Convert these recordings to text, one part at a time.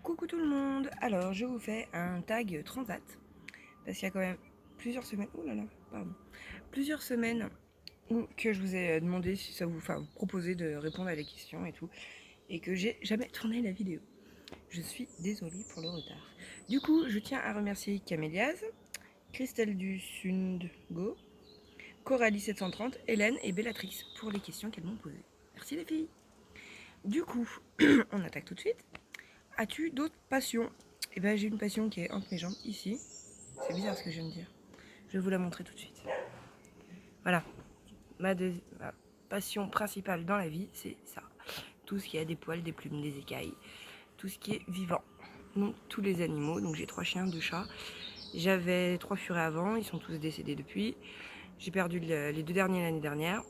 Coucou tout le monde. Alors je vous fais un tag transat parce qu'il y a quand même plusieurs semaines, plusieurs semaines que je vous ai demandé si ça vous proposait de répondre à des questions et tout, et que j'ai jamais tourné la vidéo. Je suis désolée pour le retard. Du coup, je tiens à remercier Camélias, Christelle du Sundgo, Coralie 730, Hélène et Bellatrix pour les questions qu'elles m'ont posées. Merci les filles. Du coup, on attaque tout de suite. As-tu d'autres passions? Eh ben, j'ai une passion qui est entre mes jambes, ici. C'est bizarre ce que je viens de dire. Je vais vous la montrer tout de suite. Voilà. Ma passion principale dans la vie, c'est ça. Tout ce qui a des poils, des plumes, des écailles. Tout ce qui est vivant. Donc, tous les animaux. Donc, j'ai 3 chiens, 2 chats. J'avais 3 furets avant. Ils sont tous décédés depuis. J'ai perdu les 2 derniers l'année dernière.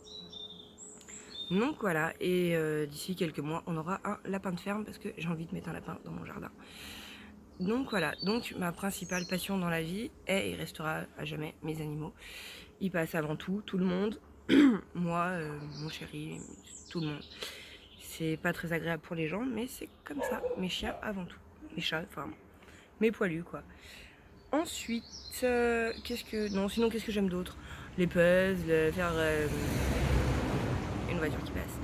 Donc voilà, et d'ici quelques mois, on aura un lapin de ferme parce que j'ai envie de mettre un lapin dans mon jardin. Donc voilà, donc ma principale passion dans la vie est et restera à jamais mes animaux. Ils passent avant tout, tout le monde, moi, mon chéri, tout le monde. C'est pas très agréable pour les gens, mais c'est comme ça, mes chiens avant tout. Mes chats, enfin, mes poilus quoi. Ensuite, sinon qu'est-ce que j'aime d'autre? Les puzzles, faire une voiture qui passe.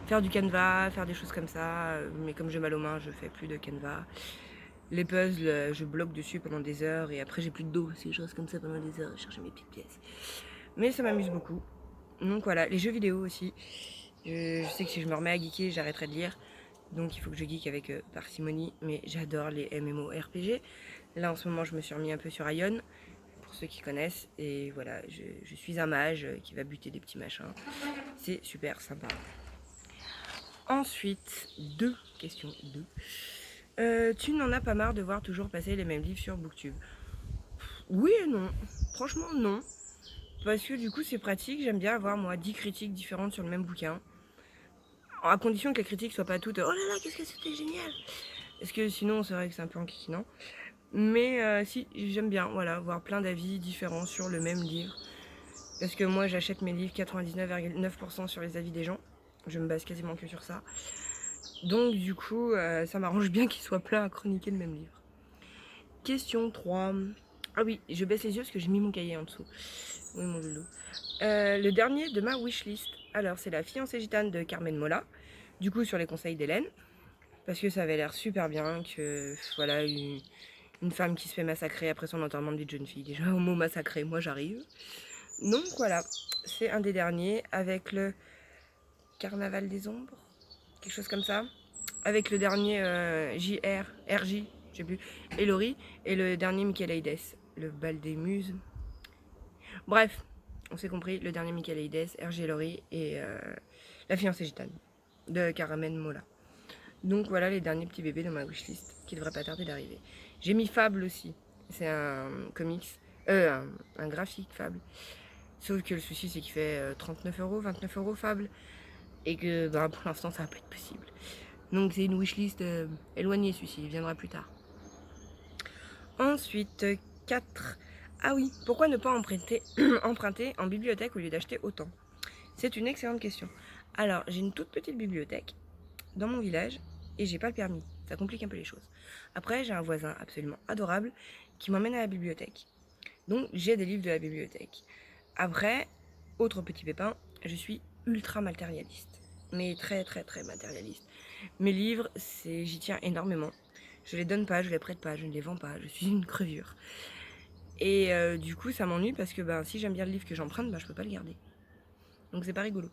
Faire du canevas, faire des choses comme ça, mais comme j'ai mal aux mains, je fais plus de canevas. Les puzzles, je bloque dessus pendant des heures et après j'ai plus de dos, ces choses comme ça pendant des heures, je cherche mes petites pièces. Mais ça m'amuse beaucoup. Donc voilà, les jeux vidéo aussi. Je sais que si je me remets à geeker, j'arrêterai de lire. Donc il faut que je geek avec parcimonie, mais j'adore les MMORPG. Là en ce moment, je me suis remis un peu sur Ion, pour ceux qui connaissent. Et voilà, je suis un mage qui va buter des petits machins. C'est super sympa. Ensuite, deux questions. Tu n'en as pas marre de voir toujours passer les mêmes livres sur Booktube? Oui et non. Franchement, non. Parce que du coup, c'est pratique. J'aime bien avoir, moi, 10 critiques différentes sur le même bouquin. À condition que les critiques soient pas toutes oh là là, qu'est-ce que c'était génial! Parce que sinon, c'est vrai que c'est un peu enquiquinant. Mais si, j'aime bien, voilà, voir plein d'avis différents sur le même livre. Parce que moi, j'achète mes livres 99,9% sur les avis des gens. Je me base quasiment que sur ça. Donc, du coup, ça m'arrange bien qu'ils soient plein à chroniquer le même livre. Question 3. Ah oui, je baisse les yeux parce que j'ai mis mon cahier en dessous. Oui, mon loulou. Le dernier de ma wishlist. Alors, c'est La fiancée gitane de Carmen Mola. Du coup, sur les conseils d'Hélène. Parce que ça avait l'air super bien que, voilà, une femme qui se fait massacrer après son enterrement de vie de jeune fille. Déjà, au mot massacrer, moi j'arrive. Donc voilà, c'est un des derniers avec le Carnaval des ombres. Quelque chose comme ça. Avec le dernier RJ, je sais plus, et Laurie. Et le dernier Michaelides, le bal des muses. Bref, on s'est compris, le dernier Michaelides, RG Laurie et la fiancée gitane de Carmen Mola. Donc voilà les derniers petits bébés de ma wishlist qui devraient pas tarder d'arriver. J'ai mis Fable aussi. C'est un comics, un graphique Fable. Sauf que le souci c'est qu'il fait 39 euros, 29 euros Fable. Et que pour l'instant ça va pas être possible. Donc c'est une wishlist éloignée celui-ci, il viendra plus tard. Ensuite, 4. Ah oui, pourquoi ne pas emprunter en bibliothèque au lieu d'acheter autant? C'est une excellente question. Alors, j'ai une toute petite bibliothèque dans mon village et j'ai pas le permis. Ça complique un peu les choses. Après, j'ai un voisin absolument adorable qui m'emmène à la bibliothèque. Donc, j'ai des livres de la bibliothèque. Après, autre petit pépin, je suis ultra matérialiste. Mais très très très matérialiste. Mes livres, j'y tiens énormément. Je les donne pas, je les prête pas, je ne les vends pas, je suis une crevure. Et du coup, ça m'ennuie parce que si j'aime bien le livre que j'emprunte, je peux pas le garder. Donc c'est pas rigolo.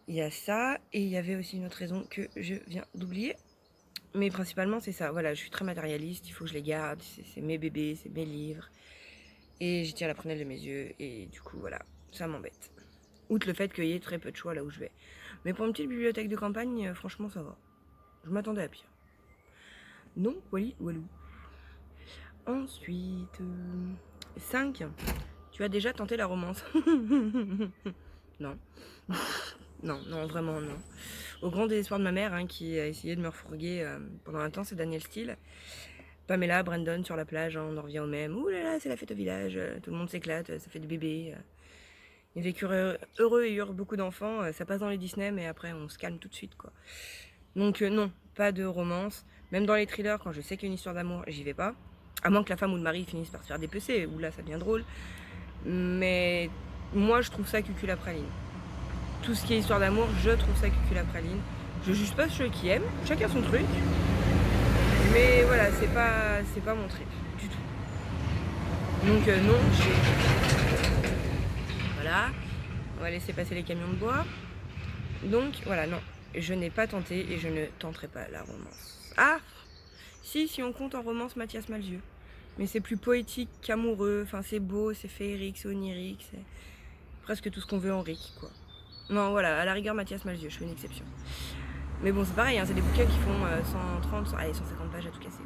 Il y a ça, et il y avait aussi une autre raison que je viens d'oublier. Mais principalement, c'est ça. Voilà, je suis très matérialiste, il faut que je les garde. C'est mes bébés, c'est mes livres. Et j'y tiens la prunelle de mes yeux. Et du coup, voilà, ça m'embête. Outre le fait qu'il y ait très peu de choix là où je vais. Mais pour une petite bibliothèque de campagne, franchement, ça va. Je m'attendais à pire. Non, wally, walou. Ensuite, 5. Tu as déjà tenté la romance? Non. Non, non, vraiment non. Au grand désespoir de ma mère, qui a essayé de me refourguer pendant un temps, c'est Daniel Steele. Pamela, Brandon sur la plage, on en revient au même. Ouh là là, c'est la fête au village, tout le monde s'éclate, ça fait des bébés. Ils vécurent heureux et eurent beaucoup d'enfants, ça passe dans les Disney, mais après on se calme tout de suite, quoi. Donc non, pas de romance. Même dans les thrillers, quand je sais qu'il y a une histoire d'amour, j'y vais pas. À moins que la femme ou le mari finisse par se faire dépecer, où là ça devient drôle. Mais moi je trouve ça cucul-praline. Tout ce qui est histoire d'amour, je trouve ça cucul-praline. Je juge pas ceux qui aiment, chacun son truc. Mais voilà, c'est pas mon trip du tout. Donc non, voilà, on va laisser passer les camions de bois. Donc voilà, non, je n'ai pas tenté et je ne tenterai pas la romance. Ah, si on compte en romance Mathias Malzieu. Mais c'est plus poétique qu'amoureux, enfin c'est beau, c'est féerique, c'est onirique, c'est presque tout ce qu'on veut en Rick, quoi. Non, voilà, à la rigueur Mathias Malzieu, je fais une exception. Mais bon, c'est pareil, hein, c'est des bouquins qui font 130, allez, 150 pages à tout casser.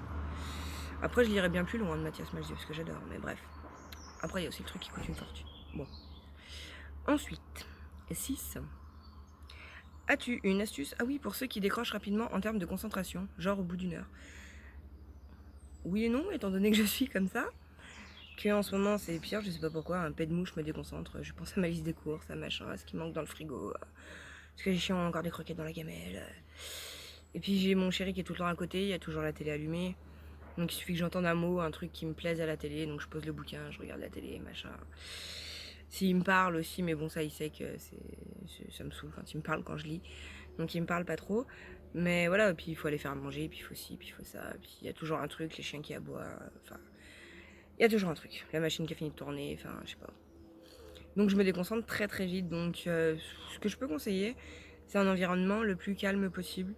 Après, je lirai bien plus loin de Mathias Malzieu, parce que j'adore, mais bref. Après, il y a aussi le truc qui coûte une fortune. Bon. Ensuite, 6. As-tu une astuce? Ah oui, pour ceux qui décrochent rapidement en termes de concentration, genre au bout d'1 heure. Oui et non, étant donné que je suis comme ça, que en ce moment c'est pire, je sais pas pourquoi, un pet de mouche me déconcentre, je pense à ma liste des courses, à machin, à ce qui manque dans le frigo, parce que j'ai chiant encore des croquettes dans la gamelle. Et puis j'ai mon chéri qui est tout le temps à côté, il y a toujours la télé allumée, donc il suffit que j'entende un mot, un truc qui me plaise à la télé, donc je pose le bouquin, je regarde la télé, machin. S'il me parle aussi, mais bon ça il sait que ça me saoule quand il me parle quand je lis, donc il me parle pas trop. Mais voilà, puis il faut aller faire manger, puis il faut ci, puis il faut ça, puis il y a toujours un truc, les chiens qui aboient, enfin... Il y a toujours un truc, la machine qui a fini de tourner, enfin je sais pas. Donc je me déconcentre très très vite, donc ce que je peux conseiller, c'est un environnement le plus calme possible.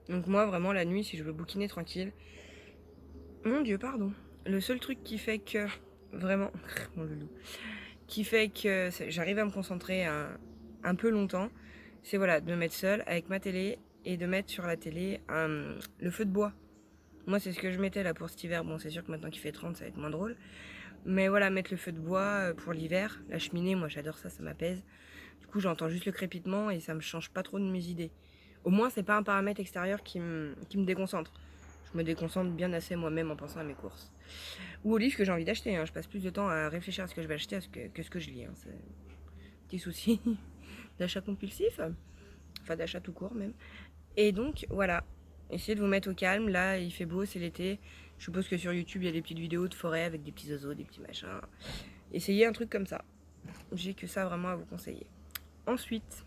Donc moi vraiment la nuit, si je veux bouquiner tranquille, mon dieu pardon, le seul truc qui fait que, vraiment, mon loulou, qui fait que j'arrive à me concentrer un peu longtemps, c'est voilà, de me mettre seule avec ma télé et de mettre sur la télé le feu de bois. Moi c'est ce que je mettais là pour cet hiver, bon c'est sûr que maintenant qu'il fait 30 ça va être moins drôle. Mais voilà, mettre le feu de bois pour l'hiver, la cheminée, moi j'adore ça, ça m'apaise. Du coup j'entends juste le crépitement et ça me change pas trop de mes idées. Au moins c'est pas un paramètre extérieur qui me déconcentre. Je me déconcentre bien assez moi-même en pensant à mes courses. Ou aux livres que j'ai envie d'acheter, hein. Je passe plus de temps à réfléchir à ce que je vais acheter que ce que je lis. Hein. C'est un petit souci d'achat compulsif, enfin d'achat tout court même. Et donc voilà, essayez de vous mettre au calme, là il fait beau, c'est l'été. Je suppose que sur YouTube il y a des petites vidéos de forêt avec des petits oiseaux, des petits machins. Essayez un truc comme ça. J'ai que ça vraiment à vous conseiller. Ensuite,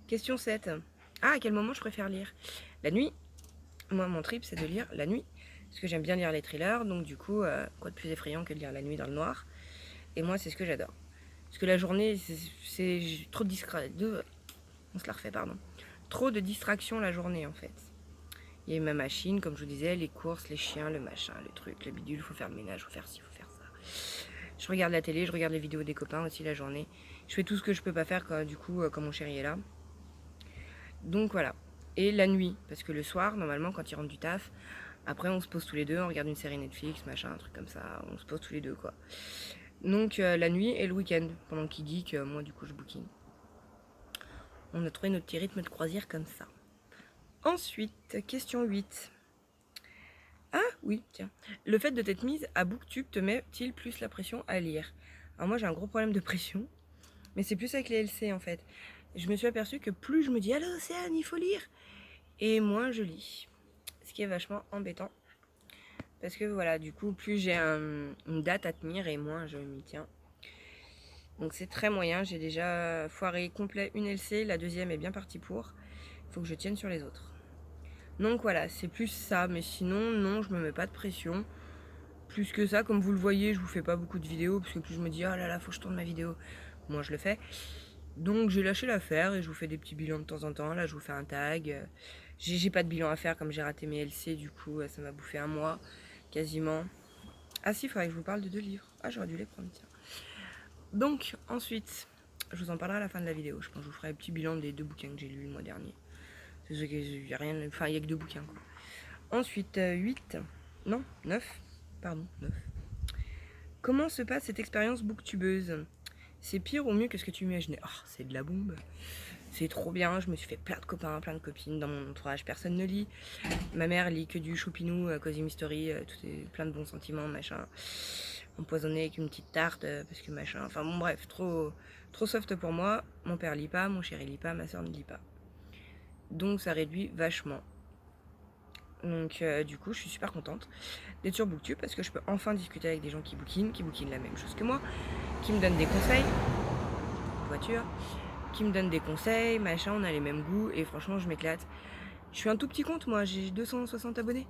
question 7. Ah, à quel moment je préfère lire? La nuit. Moi, mon trip, c'est de lire la nuit. Parce que j'aime bien lire les thrillers, donc du coup, quoi de plus effrayant que de lire la nuit dans le noir. Et moi, c'est ce que j'adore. Parce que la journée, c'est trop de on se la refait, pardon. Trop de distractions la journée, en fait. Il y a ma machine, comme je vous disais, les courses, les chiens, le machin, le truc, le bidule, il faut faire le ménage, il faut faire ci, il faut faire ça. Je regarde la télé, je regarde les vidéos des copains aussi la journée. Je fais tout ce que je peux pas faire quand, du coup, quand mon chéri est là. Donc voilà. Et la nuit, parce que le soir, normalement, quand il rentre du taf, après on se pose tous les deux, on regarde une série Netflix, machin, un truc comme ça, on se pose tous les deux, quoi. Donc la nuit et le week-end, pendant qu'il dit que moi, du coup, je bouquine. On a trouvé notre petit rythme de croisière comme ça. Ensuite, question 8. Ah oui, tiens. Le fait de t'être mise à Booktube te met-il plus la pression à lire? Alors moi j'ai un gros problème de pression, mais c'est plus avec les LC en fait. Je me suis aperçue que plus je me dis « Allô Océane, il faut lire !» et moins je lis. Ce qui est vachement embêtant. Parce que voilà, du coup, plus j'ai une date à tenir et moins je m'y tiens. Donc c'est très moyen, j'ai déjà foiré complet une LC, la deuxième est bien partie pour. Il faut que je tienne sur les autres. Donc voilà, c'est plus ça, mais sinon, non, je me mets pas de pression. Plus que ça, comme vous le voyez, je vous fais pas beaucoup de vidéos, parce que plus je me dis, oh là là, faut que je tourne ma vidéo, moi je le fais. Donc j'ai lâché l'affaire et je vous fais des petits bilans de temps en temps. Là, je vous fais un tag. J'ai pas de bilan à faire comme j'ai raté mes LC, du coup, ça m'a bouffé un mois, quasiment. Ah si, il faudrait que je vous parle de 2 livres. Ah, j'aurais dû les prendre, tiens. Donc, ensuite, je vous en parlerai à la fin de la vidéo. Je pense que je vous ferai un petit bilan des 2 bouquins que j'ai lus le mois dernier. Il y a rien, enfin, il y a que 2 bouquins, quoi. Ensuite, 8, non, 9, pardon, 9. Comment se passe cette expérience booktubeuse? C'est pire ou mieux que ce que tu imaginais? Oh, c'est de la bombe. C'est trop bien, je me suis fait plein de copains, plein de copines dans mon entourage. Personne ne lit. Ma mère lit que du choupinou, Cozy Mystery, plein de bons sentiments, machin. Empoisonné avec une petite tarte, parce que machin. Enfin bon, bref, trop soft pour moi. Mon père lit pas, mon chéri lit pas, ma soeur ne lit pas. Donc ça réduit vachement. Donc du coup je suis super contente d'être sur Booktube parce que je peux enfin discuter avec des gens qui bouquinent la même chose que moi, qui me donnent des conseils, voiture, qui me donnent des conseils, machin, on a les mêmes goûts et franchement je m'éclate. Je suis un tout petit compte moi, j'ai 260 abonnés.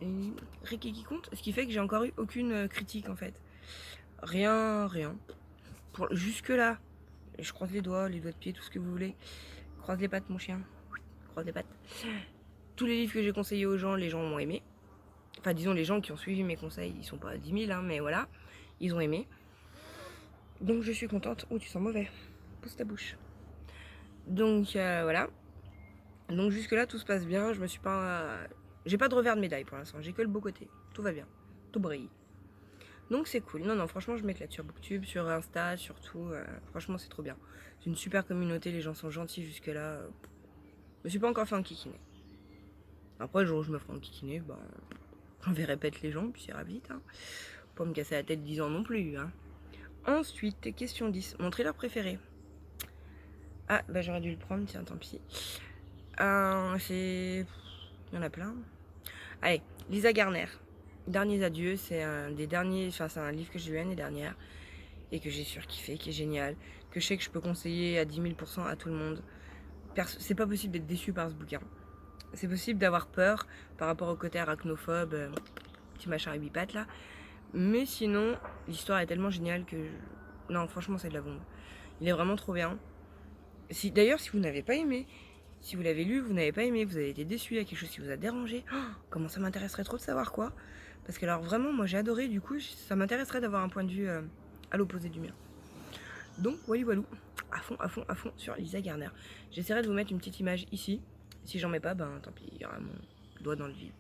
Et Ricky qui compte, ce qui fait que j'ai encore eu aucune critique en fait. Rien. Jusque là, je croise les doigts de pied, tout ce que vous voulez. Croise les pattes mon chien, croise les pattes. Tous les livres que j'ai conseillés aux gens, les gens ont aimé. Enfin disons les gens qui ont suivi mes conseils, ils sont pas à 10 000 hein, mais voilà, ils ont aimé. Donc je suis contente. Oh tu sens mauvais, pousse ta bouche. Donc voilà. Donc jusque là tout se passe bien, je me suis pas... J'ai pas de revers de médaille pour l'instant, j'ai que le beau côté. Tout va bien, tout brille. Donc c'est cool. Non, franchement, je m'éclate sur Booktube, sur Insta, surtout. Franchement, c'est trop bien. C'est une super communauté, les gens sont gentils jusque-là. Je me suis pas encore fait enquiquiner. Après, le jour où je me ferai enquiquiner, ben, j'enverrai pète les gens, puis ça ira vite. Hein. Pas me casser la tête 10 ans non plus. Hein. Ensuite, question 10. Mon thriller préféré. Ah, bah j'aurais dû le prendre, tiens, tant pis. C'est... Il y en a plein. Allez, Lisa Garner. Derniers adieux, c'est un des derniers, enfin c'est un livre que j'ai lu l'année dernière et que j'ai surkiffé, qui est génial, que je sais que je peux conseiller à 10 000% à tout le monde. C'est pas possible d'être déçu par ce bouquin. C'est possible d'avoir peur par rapport au côté arachnophobe, petit machin à 8 pattes là. Mais sinon, l'histoire est tellement géniale que... Non, franchement, c'est de la bombe. Il est vraiment trop bien. D'ailleurs, si vous n'avez pas aimé, si vous l'avez lu, vous n'avez pas aimé, vous avez été déçu, il y a quelque chose qui vous a dérangé, comment ça m'intéresserait trop de savoir quoi. Parce que alors vraiment, moi j'ai adoré, du coup, ça m'intéresserait d'avoir un point de vue à l'opposé du mien. Donc, walou, à fond sur Lisa Garner. J'essaierai de vous mettre une petite image ici. Si j'en mets pas, ben tant pis, il y aura mon doigt dans le vide.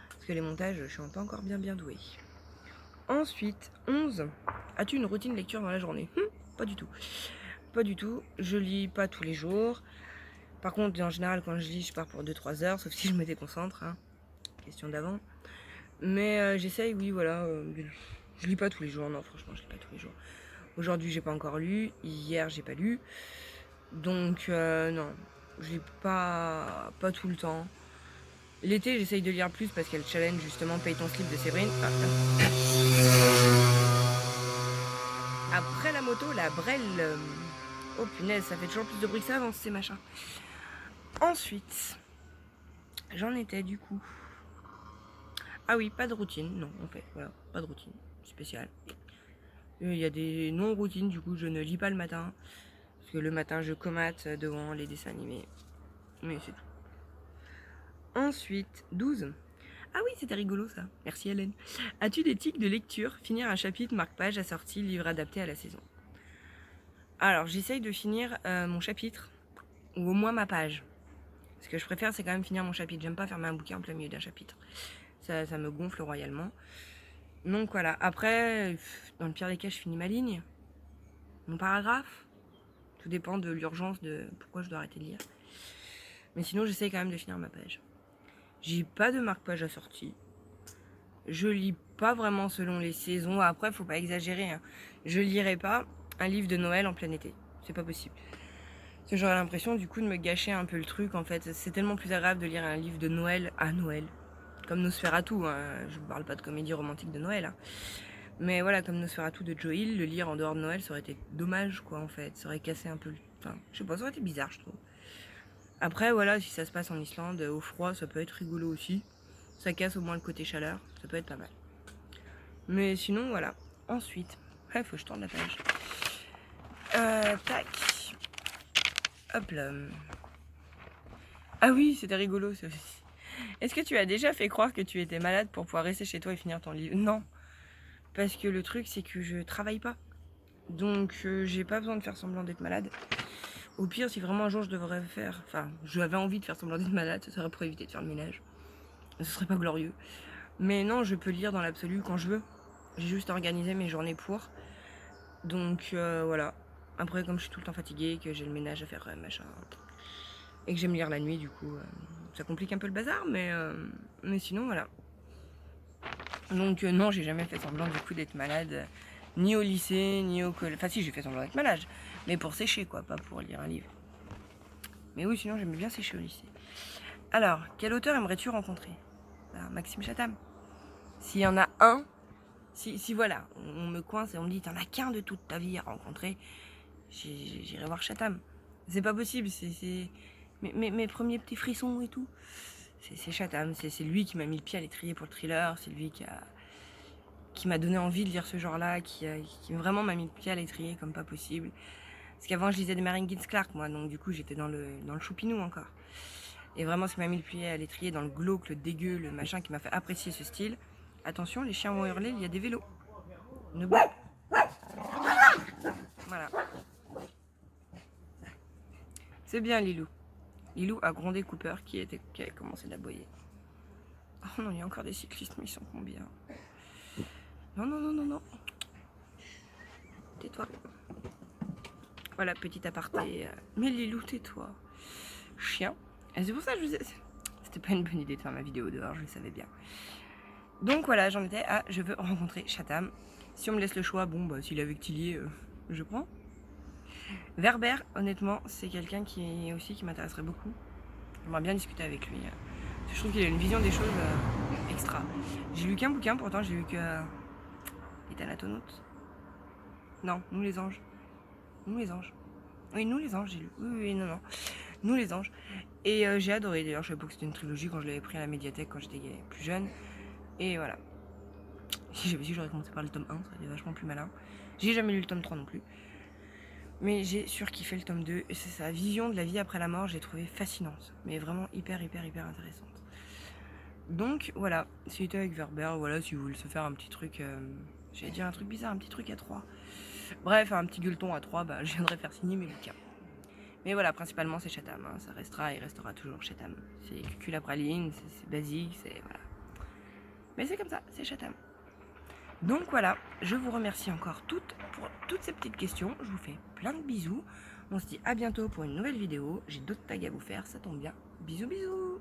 Parce que les montages, je suis pas encore bien douée. Ensuite, 11. As-tu une routine de lecture dans la journée? Pas du tout. Pas du tout. Je lis pas tous les jours. Par contre, en général, quand je lis, je pars pour 2-3 heures, sauf si je me déconcentre. Hein. Question d'avant. Mais j'essaye, oui, voilà. Je lis pas tous les jours, non, franchement, je lis pas tous les jours. Aujourd'hui, j'ai pas encore lu. Hier, j'ai pas lu. Donc, non, je lis pas tout le temps. L'été, j'essaye de lire plus parce qu'il y a le challenge, justement, Paye ton slip de Séverine. Après la moto, la brêle. Oh punaise, ça fait toujours plus de bruit que ça avance, ces machins. Ensuite, j'en étais du coup. Ah oui, pas de routine, non, en fait, voilà, pas de routine spéciale. Il y a des non-routines, du coup, je ne lis pas le matin. Parce que le matin, je comate devant les dessins animés. Mais c'est tout. Ensuite, 12. Ah oui, c'était rigolo ça. Merci Hélène. As-tu des tics de lecture? Finir un chapitre, marque-page, assorti, livre adapté à la saison. Alors, j'essaye de finir mon chapitre, ou au moins ma page. Ce que je préfère, c'est quand même finir mon chapitre. J'aime pas fermer un bouquin en plein milieu d'un chapitre. Ça me gonfle royalement. Donc voilà. Après, dans le pire des cas, je finis ma ligne. Mon paragraphe. Tout dépend de l'urgence de pourquoi je dois arrêter de lire. Mais sinon, j'essaye quand même de finir ma page. J'ai pas de marque-page assorti. Je lis pas vraiment selon les saisons. Après, faut pas exagérer. Hein. Je lirai pas un livre de Noël en plein été. C'est pas possible. Parce que j'aurais l'impression du coup de me gâcher un peu le truc en fait. C'est tellement plus agréable de lire un livre de Noël à Noël. Comme Nosferatu. Hein. Je parle pas de comédie romantique de Noël. Hein. Mais voilà, comme Nosferatu de Joe Hill, le lire en dehors de Noël, ça aurait été dommage quoi en fait. Ça aurait cassé un peu le... Enfin, je sais pas, ça aurait été bizarre je trouve. Après voilà, si ça se passe en Islande, au froid, ça peut être rigolo aussi. Ça casse au moins le côté chaleur, ça peut être pas mal. Mais sinon voilà. Ensuite, faut que je tourne la page. Tac. Hop là. Ah oui, c'était rigolo ça aussi. Est-ce que tu as déjà fait croire que tu étais malade pour pouvoir rester chez toi et finir ton livre? Non. Parce que le truc, c'est que je travaille pas. Donc, j'ai pas besoin de faire semblant d'être malade. Au pire, si vraiment un jour je devrais faire... Enfin, j'avais envie de faire semblant d'être malade, ça serait pour éviter de faire le ménage. Ce serait pas glorieux. Mais non, je peux lire dans l'absolu quand je veux. J'ai juste organisé mes journées pour. Donc, voilà. Après, comme je suis tout le temps fatiguée, que j'ai le ménage à faire, machin... Et que j'aime lire la nuit, du coup, ça complique un peu le bazar, mais sinon, voilà. Donc, non, j'ai jamais fait semblant, du coup, d'être malade, ni au lycée, ni au collège. Enfin, si, j'ai fait semblant d'être malade, mais pour sécher, quoi, pas pour lire un livre. Mais oui, sinon j'aimais bien sécher au lycée. Alors, quel auteur aimerais-tu rencontrer? Maxime Chatham. S'il y en a un, si voilà, on me coince et on me dit t'en as qu'un de toute ta vie à rencontrer, j'irai voir Chatham. C'est pas possible, c'est mes premiers petits frissons et tout. C'est Chatham, c'est lui qui m'a mis le pied à l'étrier pour le thriller, c'est lui qui m'a donné envie de lire ce genre-là, qui vraiment m'a mis le pied à l'étrier comme pas possible. Parce qu'avant je lisais des Mary Higgins Clark moi, donc du coup j'étais dans le choupinou encore. Et vraiment ce qui m'a mis le pied à l'étrier, dans le glauque, le dégueu, le machin qui m'a fait apprécier ce style. Attention, les chiens vont hurler, il y a des vélos. Ne bouge. Voilà. C'est bien Lilou. Lilou a grondé Cooper qui a commencé d'aboyer. Oh non, il y a encore des cyclistes, mais ils sont combien? Non, non, non, non, non. Tais-toi. Voilà, petit aparté. Mais Lilou, tais-toi. Chien. Et c'est pour ça que je vous ai... C'était pas une bonne idée de faire ma vidéo dehors, je le savais bien. Donc voilà, j'en étais à je veux rencontrer Chatham. Si on me laisse le choix, bon, bah s'il est avec Tillier, je prends. Werber, honnêtement, c'est quelqu'un qui m'intéresserait beaucoup. J'aimerais bien discuter avec lui. Je trouve qu'il a une vision des choses extra. J'ai lu qu'un bouquin, pourtant j'ai lu que les Thanatonautes. Non, Nous les anges. Nous les anges. Oui, Nous les anges, j'ai lu. Oui, non, non. Nous les anges. Et j'ai adoré. D'ailleurs, je savais pas que c'était une trilogie quand je l'avais pris à la médiathèque quand j'étais plus jeune. Et voilà. Si j'aurais commencé par le tome 1, ça aurait été vachement plus malin. J'ai jamais lu le tome 3 non plus. Mais j'ai surkiffé le tome 2. Et c'est sa vision de la vie après la mort, j'ai trouvé fascinante. Mais vraiment hyper intéressante. Donc voilà, c'était avec Werber. Voilà, si vous voulez se faire un petit truc. J'allais dire un truc bizarre, un petit truc à 3. Bref, un petit gueuleton à 3, bah, je viendrai faire signer mes bouquins. Mais voilà, principalement c'est Chatham. Hein. Ça restera et restera toujours Chatham. C'est cucul à praline, c'est basique, c'est. Voilà. Mais c'est comme ça, c'est Chatham. Donc voilà, je vous remercie encore pour toutes ces petites questions. Je vous fais plein de bisous. On se dit à bientôt pour une nouvelle vidéo. J'ai d'autres tags à vous faire, ça tombe bien. Bisous bisous.